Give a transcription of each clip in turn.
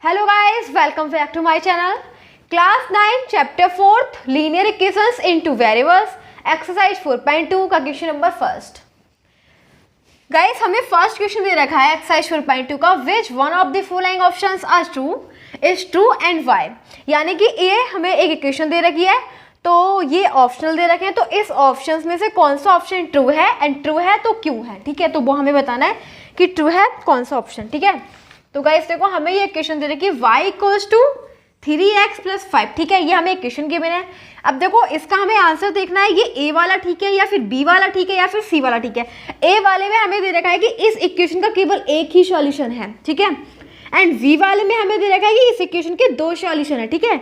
Hello guys, welcome back to my channel. Class 9 chapter 4 linear equations in two variables exercise 4.2 का question number first. Guys, हमें first question दे रखा है exercise 4.2 का, which one of the following options are true is true and why. यानी कि ये हमें एक इक्वेशन दे रखी है, तो ये ऑप्शनल दे रखे हैं, तो इस ऑप्शंस में से कौन सा ऑप्शन ट्रू है एंड ट्रू है तो क्यों है। ठीक है, तो वो हमें बताना है कि ट्रू है कौन सा ऑप्शन। ठीक है, तो गाइस देखो, हमें ये इक्वेशन दे रखी है y इक्वल्स टू 3x + 5। ठीक है, ये हमें इक्वेशन गिवन है। अब देखो, इसका हमें आंसर देखना है, ये a वाला ठीक है या फिर b वाला ठीक है या फिर c वाला ठीक है। a वाले में हमें दे रखा है कि इस इक्वेशन का केवल एक ही सॉल्यूशन है। ठीक है, एंड b वाले में हमें दे रखा है कि इस इक्वेशन के दो सॉल्यूशन है। ठीक है,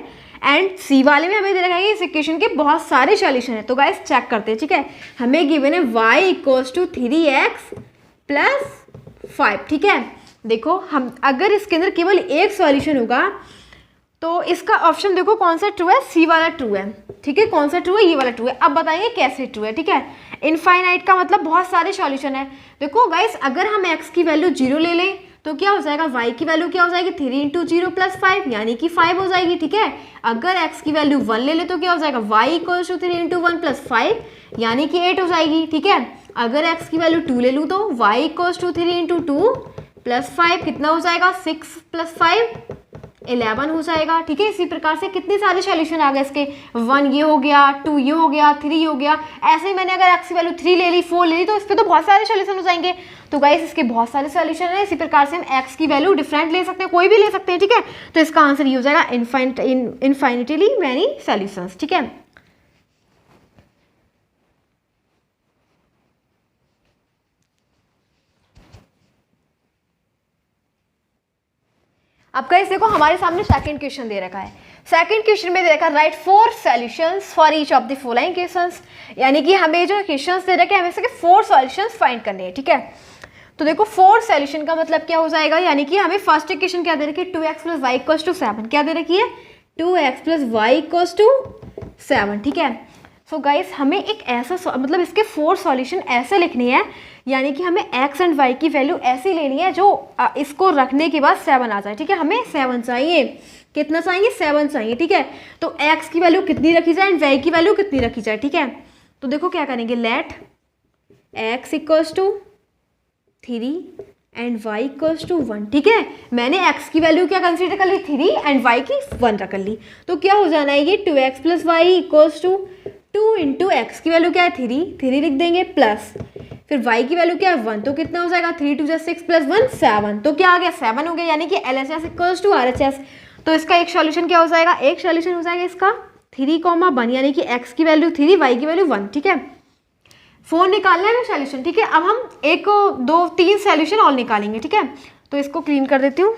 एंड c वाले में हमें दे रखा है कि इस इक्वेशन के बहुत सारे सॉल्यूशन है। तो गाइस चेक करते हैं। ठीक है, हमें गिवन है y इक्वल्स टू 3x + 5। ठीक है, देखो, हम अगर इसके अंदर केवल एक सॉल्यूशन होगा तो इसका ऑप्शन देखो कौन सा ट्रू है, सी वाला ट्रू है। ठीक है, कौन सा ट्रू है, ये वाला ट्रू है। अब बताएंगे कैसे ट्रू है। ठीक है, इनफाइनाइट का मतलब बहुत सारे सॉल्यूशन है। देखो गाइस, अगर हम x की वैल्यू 0 ले लें तो क्या हो जाएगा, y की वैल्यू क्या हो जाएगी, 3 × 0 + 5 यानी कि 5 हो जाएगी। ठीक है, अगर x की वैल्यू 1 ले ले तो क्या हो जाएगा, y इक्वल्स टू 3 × 1 + 5 यानी कि 8 हो जाएगी। ठीक है, अगर x की वैल्यू 2 ले लूँ तो y इक्वल्स टू 3 × 2 + 5 कितना हो जाएगा, 6 + 5 11 हो जाएगा। ठीक है, इसी प्रकार से कितने सारे सॉल्यूशन आ गए इसके, 1 ये हो गया, 2 ये हो गया, 3 हो गया। ऐसे ही मैंने अगर x की वैल्यू 3 ले ली, 4 ले ली, तो इस पर तो बहुत सारे सॉल्यूशन हो जाएंगे। तो गाइस, इसके बहुत सारे सॉल्यूशन है। इसी प्रकार से हम x की वैल्यू डिफरेंट ले सकते हैं, कोई भी ले सकते हैं। ठीक है, तो इसका आंसर ये हो जाएगा इनफाइनिटली मैनी सॉल्यूशंस। ठीक है, अब गाइस देखो, हमारे सामने सेकंड क्वेश्चन दे रखा है। सेकंड क्वेश्चन में दे रखा है right 4 solutions for each of the following questions. यानी कि हमें जो क्वेश्चंस दे रखे हैं, हमें इसके 4 सॉल्यूशंस फाइंड करने हैं। ठीक है, तो देखो 4 सॉल्यूशन का मतलब क्या हो जाएगा, यानी कि हमें फर्स्ट इक्वेशन क्या दे रखी है, 2x + y = 7। क्या दे रखी है, 2x + y = 7। ठीक है, सो गाइस, हमें एक ऐसा मतलब इसके 4 सॉल्यूशन ऐसे लिखने हैं, यानी कि हमें x एंड y की वैल्यू ऐसी लेनी है जो इसको रखने के बाद 7 आ जाए। ठीक है, हमें 7 चाहिए। कितना चाहिए, 7 चाहिए। ठीक है, तो x की वैल्यू कितनी रखी जाए एंड y की वैल्यू कितनी रखी जाए। ठीक है, तो देखो क्या करेंगे, let x equals to 3 and y equals to 1। ठीक है, मैंने x की वैल्यू क्या कंसीडर कर ली, 3 एंड y की 1 रख ली। तो क्या हो जाना है, ये 2x + y equals to 2 × x की वैल्यू क्या है, 3 लिख देंगे, प्लस फिर y की वैल्यू क्या है, 1। तो कितना हो जाएगा, 3 × 2 = 6 + 1 7। तो क्या आ गया, 7 हो गया, यानी कि LHS इक्वल्स टू RHS। तो इसका एक सॉल्यूशन क्या हो जाएगा, एक सॉल्यूशन हो जाएगा इसका 3, 1 यानी कि x की वैल्यू 3, y की वैल्यू 1। ठीक है, 4 निकालना है ना सॉल्यूशन। ठीक है, अब हम 1 2 3 सॉल्यूशन और निकालेंगे। ठीक है, तो इसको क्लीन कर देती हूँ।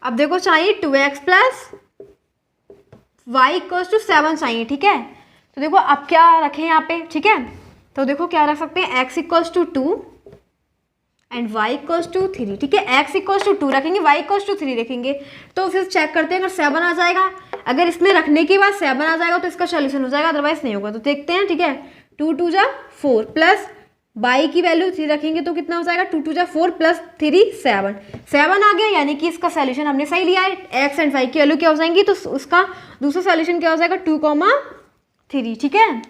अब देखो, चाहिए 2x + y = 7 चाहिए। ठीक है, तो देखो अब क्या रखें यहाँ पे। ठीक है, तो देखो क्या रख सकते हैं, x = 2 एंड y = 3। ठीक है, x = 2 रखेंगे, y = 3 रखेंगे। तो फिर चेक करते हैं, अगर 7 आ जाएगा, अगर इसमें रखने के बाद 7 आ जाएगा तो इसका सॉल्यूशन हो जाएगा, अदरवाइज नहीं होगा। तो देखते हैं। ठीक है, 2 × 2 = 4 प्लस y की वैल्यू 3 रखेंगे तो कितना हो जाएगा, 2 × 2 = 4 प्लस 3 7 आ गया, यानी कि इसका सॉल्यूशन हमने सही लिया है। x एंड y की वैल्यू क्या हो जाएंगी, तो उसका दूसरा सॉल्यूशन क्या हो जाएगा, 2, 3। ठीक है,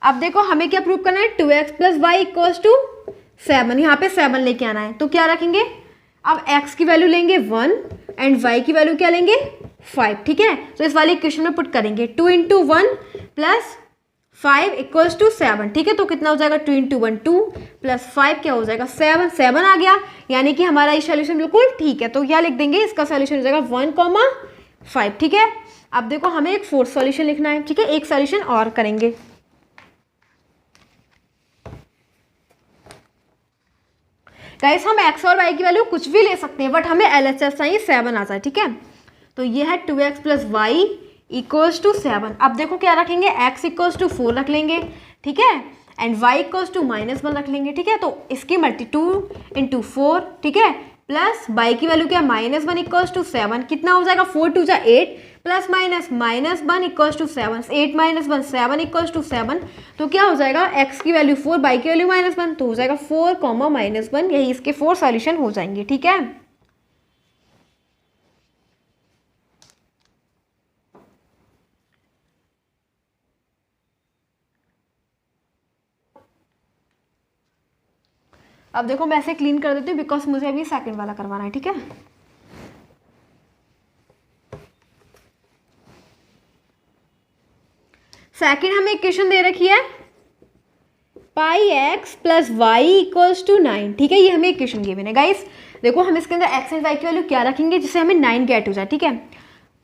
अब देखो हमें क्या प्रूव करना है, 2x + y = 7। यहाँ पे 7 लेके आना है, तो क्या रखेंगे, अब x की वैल्यू लेंगे 1 एंड y की वैल्यू क्या लेंगे, 5। ठीक है, तो इस वाले इक्वेशन में पुट करेंगे, 2 × 1 + 5 = 7। ठीक है, तो कितना हो जाएगा, 2 × 1 2 + 5 क्या हो जाएगा, 7 आ गया, यानी कि हमारा ये सॉल्यूशन बिल्कुल ठीक है। तो क्या लिख देंगे, इसका सॉल्यूशन हो जाएगा 1, 5। ठीक है, अब देखो हमें एक 4th सॉल्यूशन लिखना है। ठीक है, एक सॉल्यूशन और करेंगे। गाइस, हम x और y की वैल्यू कुछ भी ले सकते हैं, बट हमें LHS चाहिए 7 आ जाए। ठीक है, तो ये है 2x + y = 7। अब देखो क्या रखेंगे, x = 4 रख लेंगे। ठीक है, एंड y = -1 रख लेंगे। ठीक है, तो इसकी 2 × 4। ठीक है, प्लस बाई की वैल्यू क्या, -1 इक्वल्स टू 7, कितना हो जाएगा 4 2 जा 8, plus minus -1 equals to 7, 8 - 1 7 equals to 7, तो क्या हो जाएगा x की वैल्यू 4, बाई की वैल्यू -1, तो हो जाएगा 4, -1, यही इसके 4 सॉल्यूशन हो जाएंगे। ठीक है, अब देखो मैं ऐसे क्लीन कर देती हूँ बिकॉज मुझे अभी सेकंड वाला करवाना है। ठीक है, सेकंड हमें इक्वेशन दे रखी है pi x plus y equals to 9। ठीक है, ये हमें इक्वेशन गिवन है गाइस। देखो हम इसके अंदर एक्स एंड वाई की वैल्यू क्या रखेंगे जिससे हमें 9 गेट हो जाए। ठीक है,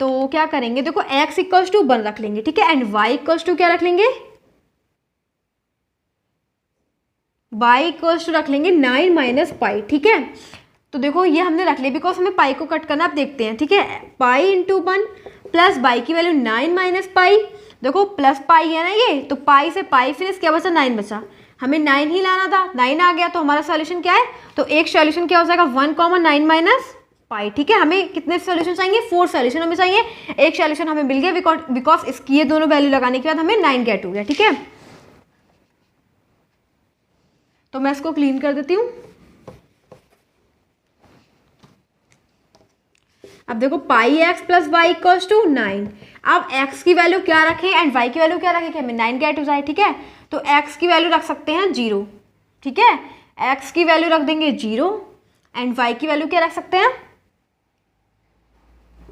तो क्या करेंगे, देखो एक्स इक्वल्स टू 1 रख लेंगे। ठीक है, एंड वाई इक्वल्स टू क्या रख लेंगे, y इक्वल्स टू रख लेंगे 9 माइनस पाई। ठीक है, तो देखो ये हमने रख लिया बिकॉज हमें पाई को कट करना, आप देखते हैं। ठीक है, पाई इंटू 1 प्लस बाई की वैल्यू 9 माइनस पाई, देखो प्लस पाई है ना ये, तो पाई से पाई फिनिश, क्या बचा 9 बचा, हमें 9 ही लाना था, 9 आ गया, तो हमारा सॉल्यूशन क्या है, तो एक सॉल्यूशन क्या हो जाएगा 1,9 माइनस पाई। ठीक है, हमें कितने सॉल्यूशन चाहिए, 4 सॉल्यूशन हमें चाहिए, एक सॉल्यूशन हमें मिल गया बिकॉज इसकी ये दोनों वैल्यू लगाने के बाद हमें 9 गेट हो गया। ठीक है, तो मैं इसको क्लीन कर देती हूँ। अब देखो pi x plus y equals to 9, अब x की वैल्यू क्या रखें एंड y की वैल्यू क्या रखें कि हमें 9 गेट हो जाए। ठीक है, तो x की वैल्यू रख सकते हैं 0। ठीक है, x की वैल्यू रख देंगे 0 एंड y की वैल्यू क्या रख सकते हैं,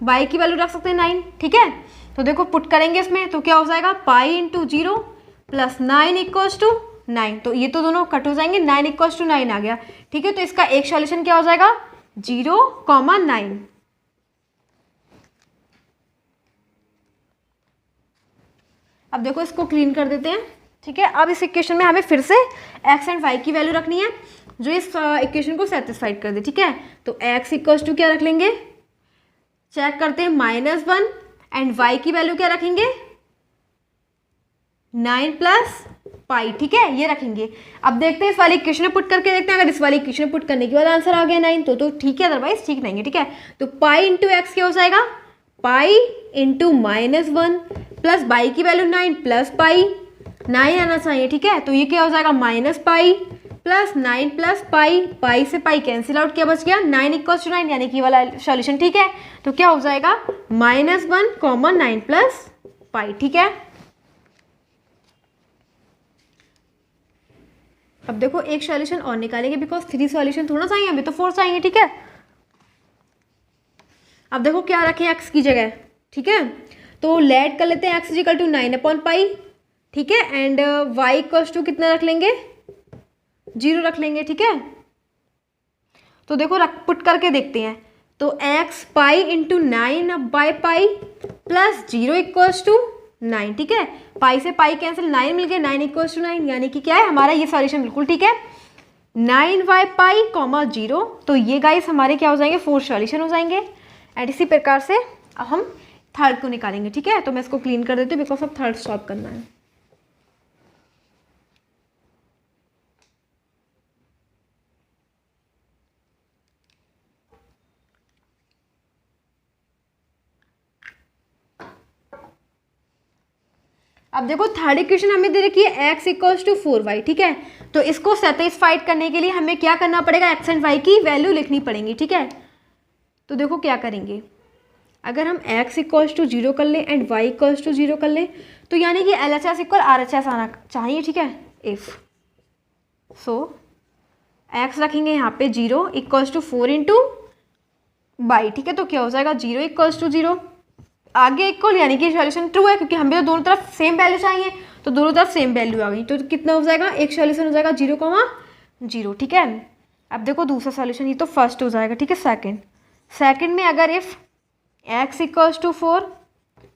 y की वैल्यू रख सकते हैं 9। ठीक है, तो देखो पुट करेंगे इसमें, तो क्या हो जाएगा pi into 0 plus 9 equals to 9, तो ये तो दोनों कट हो जाएंगे, 9 इक्वल्स टू 9 आ गया। ठीक है, तो इसका एक सॉल्यूशन क्या हो जाएगा 0,9। अब देखो इसको क्लीन कर देते हैं। ठीक है, अब इस इक्वेशन में हमें फिर से x एंड y की वैल्यू रखनी है जो इस इक्वेशन को सेटिस्फाइड कर दे। ठीक है, तो x इक्वल्स टू क्या रख लेंगे, चेक करते हैं -1 एंड y की वैल्यू क्या रखेंगे 9 प्लस पाई। ठीक है, ये रखेंगे। अब देखते हैं इस वाली इक्वेशन में पुट करके देखते हैं, अगर इस वाली इक्वेशन में पुट करने के बाद आंसर आ गया 9 तो ठीक है, अदरवाइज ठीक नहीं है। ठीक है, तो पाई इंटू एक्स क्या हो जाएगा, पाई इंटू -1 प्लस बाई की वैल्यू 9 प्लस पाई, 9 आना चाहिए। ठीक है, तो ये क्या हो जाएगा minus pi plus 9 plus pi, pi से पाई कैंसिल आउट, क्या बच गया 9 इक्वल्स टू 9, यानी कि वाला सॉल्यूशन। ठीक है, तो क्या हो जाएगा -1, 9 प्लस पाई। ठीक है, अब देखो एक सॉल्यूशन और निकालेंगे बिकॉज 3 सॉल्यूशन थोड़ा चाहिए, अभी तो 4 चाहिए। ठीक है, अब देखो क्या रखें x की जगह। ठीक है, तो लेट कर लेते हैं x इक्वल टू 9/पाई। ठीक है, एंड y इक्वल्स टू कितना रख लेंगे 0 रख लेंगे। ठीक है, तो देखो पुट करके देखते हैं, तो x पाई इंटू 9/पाई प्लस 0 इक्वल्स टू 9। ठीक है, पाई से पाई कैंसिल, 9 मिल गया, 9 इक्वल्स टू 9, यानी कि क्या है हमारा ये सॉल्यूशन बिल्कुल ठीक है 9/पाई, 0, तो ये गाइस हमारे क्या हो जाएंगे 4 सॉल्यूशन हो जाएंगे। एंड इसी प्रकार से अब हम थर्ड को निकालेंगे। ठीक है, तो मैं इसको क्लीन कर देती हूँ बिकॉज अब थर्ड सॉल्व करना है। अब देखो थर्ड इक्वेशन हमें दे रखी है x इक्वल्स टू 4y। ठीक है, तो इसको सेटिस्फाइड करने के लिए हमें क्या करना पड़ेगा, x एंड y की वैल्यू लिखनी पड़ेगी। ठीक है, तो देखो क्या करेंगे, अगर हम x इक्वल्स टू 0 कर लें एंड y इक्वल्स टू 0 कर लें, तो यानी कि LHS इक्वल RHS आना चाहिए। ठीक है, इफ सो x रखेंगे यहाँ पे 0 इक्वल्स टू 4 इंटू बाई। ठीक है, तो क्या हो जाएगा 0 इक्वल्स टू 0, आगे इक्वल यानी कि सॉल्यूशन ट्रू है क्योंकि हमें तो दोनों तरफ सेम वैल्यू चाहिए, तो दोनों तरफ सेम वैल्यू आ गई, तो कितना हो जाएगा एक सॉल्यूशन हो जाएगा 0,0। ठीक है, अब देखो दूसरा सॉल्यूशन, ये तो फर्स्ट हो जाएगा। ठीक है, सेकंड में अगर if x equals to 4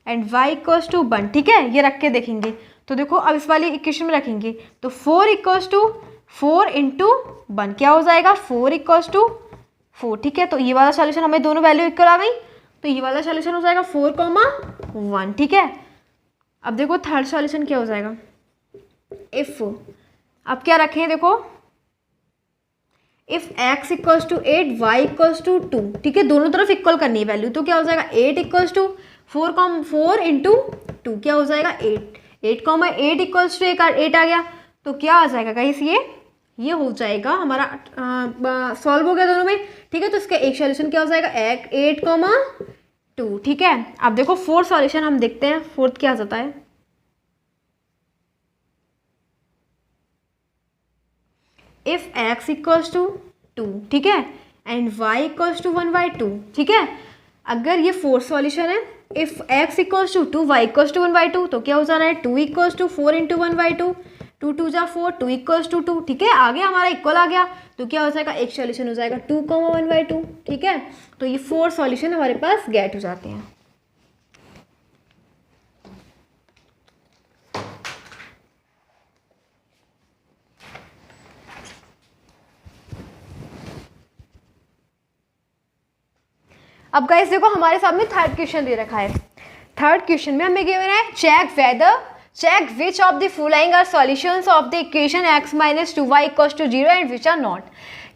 and y equals to 1, ठीक है, ये रख के देखेंगे, तो देखो अब इस वाली इक्वेशन में रखेंगे, तो 4 इक्वल्स टू 4 इंटू 1 क्या हो जाएगा 4 इक्वल्स टू 4। ठीक है, तो ये वाला सॉल्यूशन हमें दोनों वैल्यू इक्वल आ गई, तो ये वाला सॉल्यूशन हो जाएगा 4,1। ठीक है, अब देखो थर्ड सॉल्यूशन क्या हो जाएगा, इफ अब क्या रखें, देखो if x equals to 8 y equals to 2, ठीक है, दोनों तरफ इक्वल करनी है वैल्यू, तो क्या हो जाएगा 8 इक्वल्स टू 4 इंटू 2 क्या हो जाएगा 8, 8 इक्वल्स टू 8 आ गया, तो क्या आ जाएगा गाइस ये हो जाएगा हमारा सॉल्व हो गया दोनों में, ठीक है। तो इसका एक सॉल्यूशन क्या हो जाएगा 8, 2, ठीक है। अब देखो फोर्थ सॉल्यूशन हम देखते हैं, फोर्थ क्या आ जाता है। इफ x इक्वल्स टू 2, ठीक है, एंड y इक्वल्स टू 1/2, ठीक है। अगर ये फोर्थ सॉल्यूशन है, if x equals to 2 y equals to 1/2, तो क्या हो जाना है 2 इक्वल्स टू 4 इंटू 1/2, 2 2 जा 4, 2 इक्वल्स टू 2, ठीक है, आ गया हमारा इक्वल आ गया, तो क्या हो जाएगा एक सॉल्यूशन हो जाएगा 2, 1/2, ठीक है। तो ये 4 सॉल्यूशन हमारे पास गेट हो जाते हैं। अब गाइस देखो हमारे सामने थर्ड क्वेश्चन दे रखा है। थर्ड क्वेश्चन में हमें गिवन है check which of the following are solutions of the equation x minus 2y equals to 0 and which are not.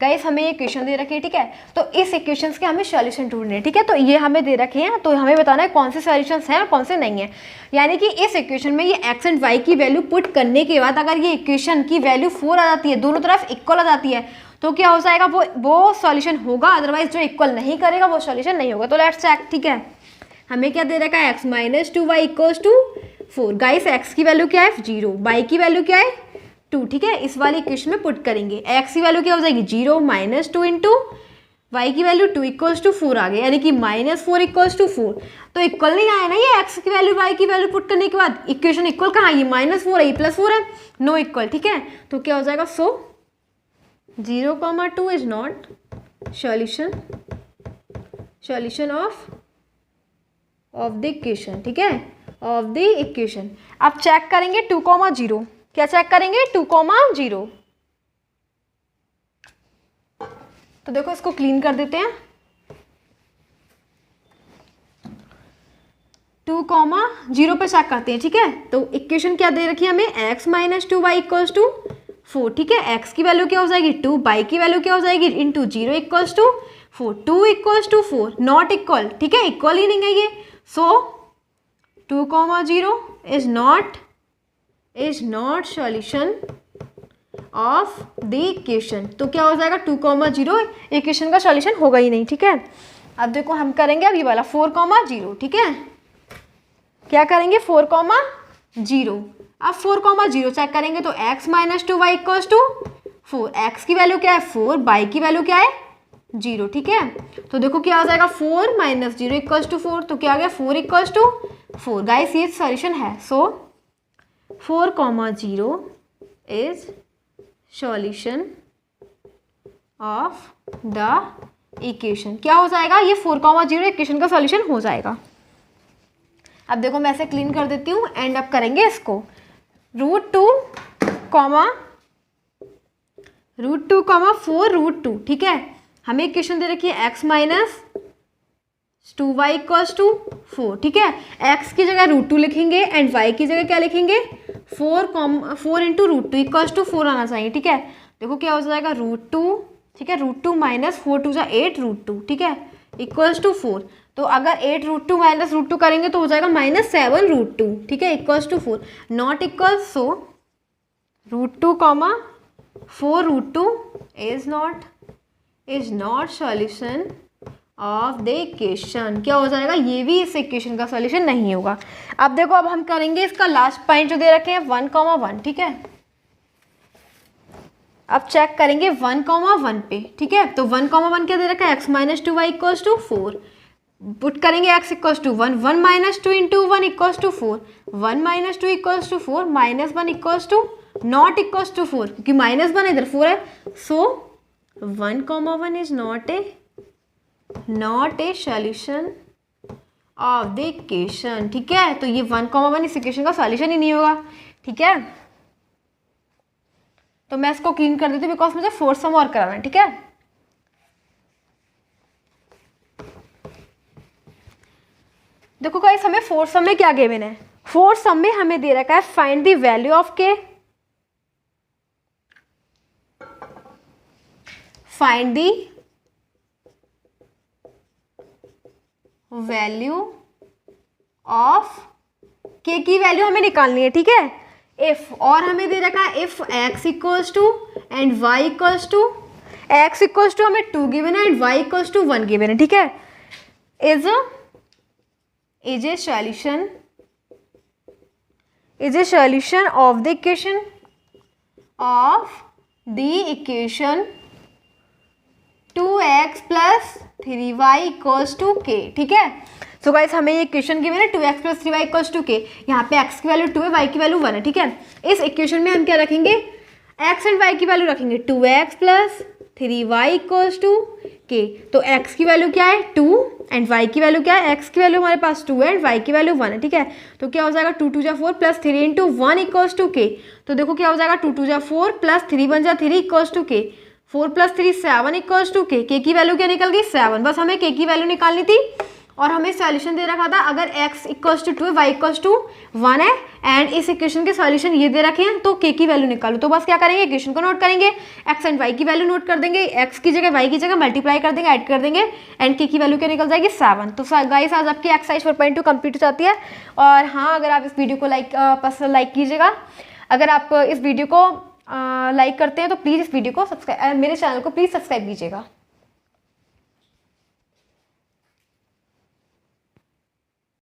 Guys हमें ये क्वेश्चन दे रखे हैं, ठीक है, तो इस इक्वेशंस के हमें सॉल्यूशन ढूंढने हैं, ठीक है। तो ये हमें दे रखे हैं, तो हमें बताना है कौन से सॉल्यूशंस हैं और कौन से नहीं है। यानी कि इस इक्वेशन में ये x एंड y की वैल्यू पुट करने के बाद अगर ये इक्वेशन की वैल्यू 4 आ जाती है, दोनों तरफ इक्वल आ जाती है, तो क्या हो जाएगा वो सॉल्यूशन होगा, अदरवाइज जो इक्वल नहीं करेगा वो सॉल्यूशन नहीं होगा। तो लेट्स चेक, ठीक है। हमें क्या दे रखा है x minus 2y equals to 4। Guys x की वैल्यू क्या है 0, y की वैल्यू क्या है 2, ठीक है। इस वाली इक्वेशन में पुट करेंगे, x की वैल्यू क्या हो जाएगी 0 माइनस 2 इंटू y की वैल्यू 2 इक्वल्स टू 4 आ गई, यानी कि -4 इक्वल्स टू 4। तो इक्वल नहीं आया ना ये x की वैल्यू y की वैल्यू पुट करने के बाद, इक्वेशन इक्वल कहाँ, ये -4 है, ये +4 है, नो इक्वल, ठीक है। तो क्या हो जाएगा 0,2 is not solution of the equation, ठीक है, ऑफ द इक्वेशन। अब चेक करेंगे 2,0, क्या चेक करेंगे 2,0। तो देखो इसको क्लीन कर देते हैं, 2,0 पे चेक करते हैं, ठीक है। तो इक्वेशन क्या दे रखी है हमें x minus 2y equals to 4, ठीक है। x की वैल्यू क्या हो जाएगी 2, y की वैल्यू क्या हो जाएगी into 0 equals to 4, 2 equals to 4 not equal, ठीक है, इक्वल ही नहीं है ये। So 2,0 is not solution of the equation. तो क्या हो जाएगा 2,0 इक्वेशन का सॉल्यूशन होगा ही नहीं, ठीक है। अब देखो हम करेंगे अब ये वाला 4,0, ठीक है, क्या करेंगे 4,0। अब 4,0 चेक करेंगे तो x minus 2y equals to 4, x की वैल्यू क्या है 4, y की वैल्यू क्या है 0, ठीक है। तो देखो क्या हो जाएगा 4 माइनस 0 इक्वल्स टू 4, तो क्या आ गया 4 इक्वल्स टू 4। गाइस ये सॉल्यूशन है, सो 4,0 is solution of the equation. क्या हो जाएगा ये 4,0 इक्वेशन का सॉल्यूशन हो जाएगा। अब देखो मैं ऐसे क्लीन कर देती हूँ, एंड अप करेंगे इसको √2, 4√2, ठीक है। हमें इक्वेशन दे रखी है x minus 2y equals to 4, ठीक है। x की जगह √2 लिखेंगे एंड y की जगह क्या लिखेंगे 4 इंटू √2 इक्वल्स टू 4 आना चाहिए, ठीक है। देखो क्या हो जाएगा √2, ठीक है, √2 माइनस 4 2 8 √2, ठीक है, इक्वल्स टू 4। तो अगर 8 √2 माइनस √2 करेंगे तो हो जाएगा -7 √2, ठीक है, equals to 4 not equal. So √2, 4 √2 is not solution of the equation. क्या हो जाएगा ये भी इस इक्वेशन का सॉल्यूशन नहीं होगा। अब देखो अब हम करेंगे इसका लास्ट पॉइंट जो दे रखे हैं 1,1, ठीक है। अब चेक करेंगे 1,1 पे, ठीक है। तो 1,1 क्या दे रखा है x minus 2y equals to 4, put करेंगे x equals to 1, 1 minus 2 into 1 equals to 4, 1 minus 2 equals to 4, -1 equals to not equals to 4, क्योंकि -1 इधर 4 है। So 1,1 is not a solution of the equation, ठीक है। तो ये 1,1 इस इक्वेशन का सॉल्यूशन ही नहीं होगा, ठीक है। तो मैं इसको क्लीन कर देती हूँ बिकॉज मुझे फोर्थ सम और कराना है, ठीक है। देखो गाइस हमें फोर्थ सम में क्या गिवन है, फोर्थ सम में हमें दे रखा है फाइंड द वैल्यू ऑफ के, फाइंड दी वैल्यू ऑफ के की वैल्यू हमें निकालनी है, ठीक है। इफ, और हमें दे रखा है if x equals to and y equals to, x equals to हमें 2 गिवन है and y equals to 1 given है, ठीक है। Is a solution of the equation 2x plus 3y equals to k, ठीक है। सो गाइस हमें ये equation given है 2x plus 3y equals to k। यहाँ पे x की वैल्यू 2 है, y की वैल्यू 1 है, ठीक है। इस इक्वेशन में हम क्या रखेंगे, x एंड y की वैल्यू रखेंगे 2x plus 3y equals to k। तो x की वैल्यू क्या है 2 एंड y की वैल्यू क्या है, x की वैल्यू हमारे पास 2 है एंड y की वैल्यू 1 है, ठीक है। तो क्या हो जाएगा 2 2 जा 4 plus 3 into 1 equals to k। तो देखो क्या हो जाएगा 2 2 जा 4 प्लस 3 1 जा 3 equals to k, 4 plus 3 7 equals to k। k की वैल्यू क्या निकल गई 7, बस हमें k की वैल्यू निकालनी थी। और हमें सॉल्यूशन दे रखा था अगर x इक्वल्स टू 2 है, y इक्वल्स टू 1 है एंड इस इक्वेशन के सॉल्यूशन ये दे रखे हैं, तो k की वैल्यू निकालो। तो बस क्या करेंगे, इक्वेशन को नोट करेंगे, x एंड y की वैल्यू नोट कर देंगे, x की जगह y की जगह मल्टीप्लाई कर देंगे, ऐड कर देंगे एंड k की वैल्यू क्या निकल जाएगी 7। तो गाइस आज आपकी एक्सरसाइज 4.2 कंप्लीट हो जाती है। और हाँ, अगर आप इस वीडियो को लाइक कीजिएगा, अगर आप इस वीडियो को लाइक करते हैं तो प्लीज़ इस वीडियो को सब्सक्राइब, मेरे चैनल को प्लीज़ सब्सक्राइब कीजिएगा।